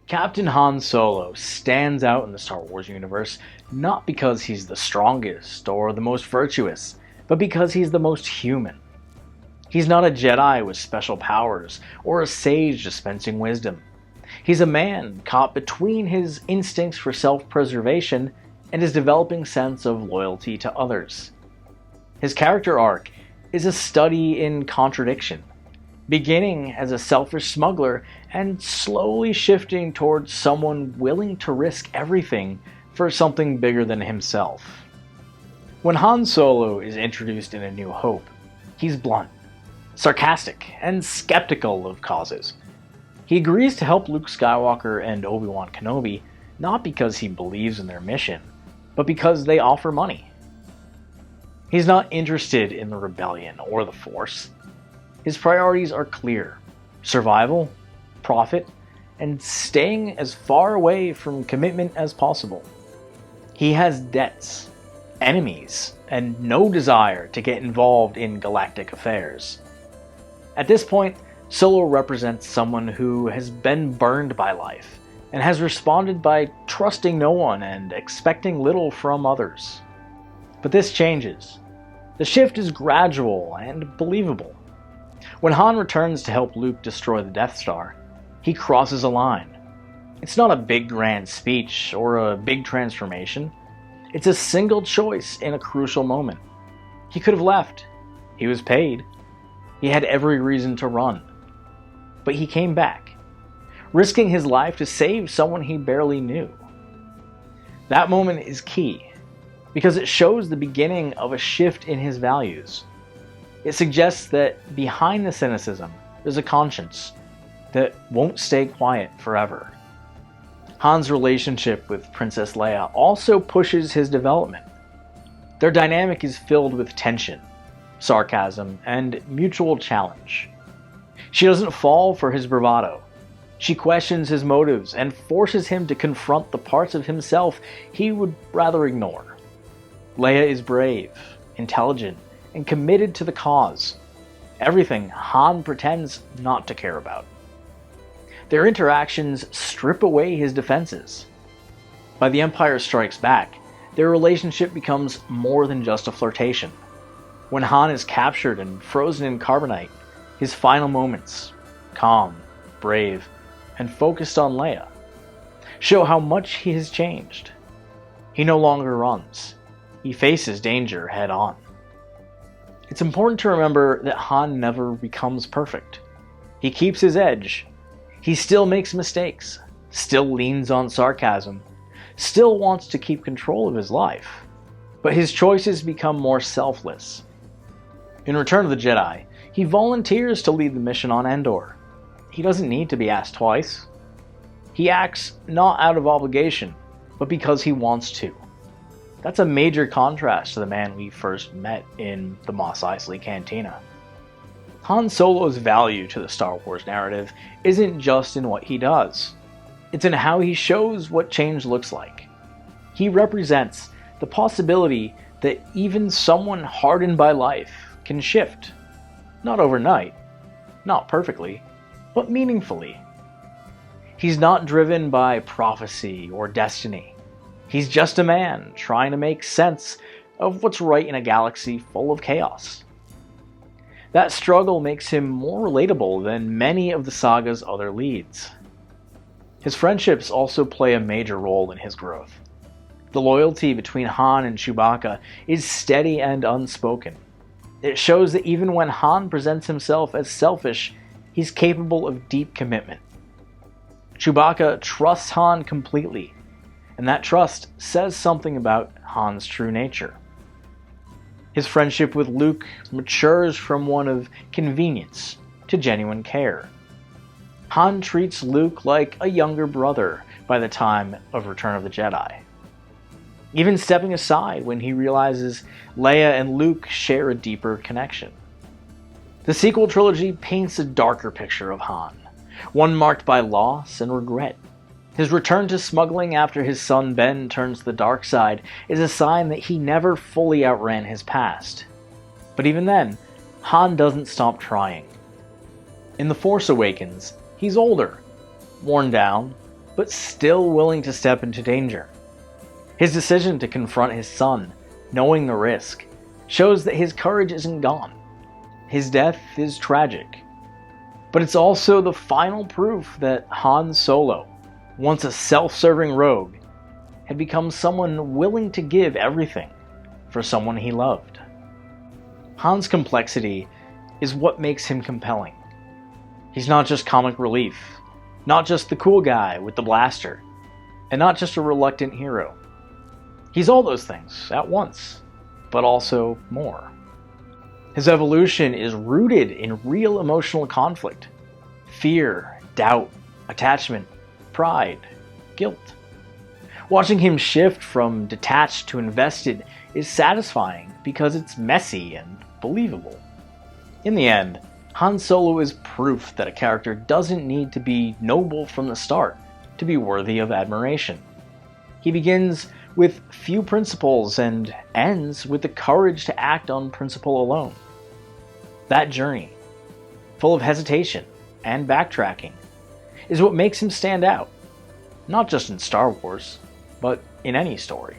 Captain Han Solo stands out in the Star Wars universe not because he's the strongest or the most virtuous, but because he's the most human. He's not a Jedi with special powers or a sage dispensing wisdom. He's a man caught between his instincts for self-preservation and his developing sense of loyalty to others. His character arc is a study in contradiction, beginning as a selfish smuggler and slowly shifting towards someone willing to risk everything for something bigger than himself. When Han Solo is introduced in A New Hope, he's blunt, sarcastic, and skeptical of causes. He agrees to help Luke Skywalker and Obi-Wan Kenobi not because he believes in their mission, but because they offer money. He's not interested in the rebellion or the Force. His priorities are clear: survival, profit, and staying as far away from commitment as possible. He has debts, enemies, and no desire to get involved in galactic affairs. At this point, Solo represents someone who has been burned by life and has responded by trusting no one and expecting little from others. But this changes. The shift is gradual and believable. When Han returns to help Luke destroy the Death Star, he crosses a line. It's not a big grand speech or a big transformation. It's a single choice in a crucial moment. He could have left. He was paid. He had every reason to run. But he came back, risking his life to save someone he barely knew. That moment is key, because it shows the beginning of a shift in his values. It suggests that behind the cynicism, there's a conscience that won't stay quiet forever. Han's relationship with Princess Leia also pushes his development. Their dynamic is filled with tension, sarcasm, and mutual challenge. She doesn't fall for his bravado. She questions his motives and forces him to confront the parts of himself he would rather ignore. Leia is brave, intelligent, and committed to the cause. Everything Han pretends not to care about. Their interactions strip away his defenses. By The Empire Strikes Back, their relationship becomes more than just a flirtation. When Han is captured and frozen in carbonite, his final moments, calm, brave, and focused on Leia, show how much he has changed. He no longer runs. He faces danger head on. It's important to remember that Han never becomes perfect. He keeps his edge. He still makes mistakes, still leans on sarcasm, still wants to keep control of his life, but his choices become more selfless. In Return of the Jedi, he volunteers to lead the mission on Endor. He doesn't need to be asked twice. He acts not out of obligation, but because he wants to. That's a major contrast to the man we first met in the Mos Eisley Cantina. Han Solo's value to the Star Wars narrative isn't just in what he does. It's in how he shows what change looks like. He represents the possibility that even someone hardened by life can shift. Not overnight, not perfectly, but meaningfully. He's not driven by prophecy or destiny. He's just a man trying to make sense of what's right in a galaxy full of chaos. That struggle makes him more relatable than many of the saga's other leads. His friendships also play a major role in his growth. The loyalty between Han and Chewbacca is steady and unspoken. It shows that even when Han presents himself as selfish, he's capable of deep commitment. Chewbacca trusts Han completely, and that trust says something about Han's true nature. His friendship with Luke matures from one of convenience to genuine care. Han treats Luke like a younger brother by the time of Return of the Jedi, even stepping aside when he realizes Leia and Luke share a deeper connection. The sequel trilogy paints a darker picture of Han, one marked by loss and regret. His return to smuggling after his son Ben turns to the dark side is a sign that he never fully outran his past. But even then, Han doesn't stop trying. In The Force Awakens, he's older, worn down, but still willing to step into danger. His decision to confront his son, knowing the risk, shows that his courage isn't gone. His death is tragic. But it's also the final proof that Han Solo, once a self-serving rogue, had become someone willing to give everything for someone he loved. Han's complexity is what makes him compelling. He's not just comic relief, not just the cool guy with the blaster, and not just a reluctant hero. He's all those things at once, but also more. His evolution is rooted in real emotional conflict: fear, doubt, attachment, pride, guilt. Watching him shift from detached to invested is satisfying because it's messy and believable. In the end, Han Solo is proof that a character doesn't need to be noble from the start to be worthy of admiration. He begins with few principles and ends with the courage to act on principle alone. That journey, full of hesitation and backtracking, is what makes him stand out, not just in Star Wars, but in any story.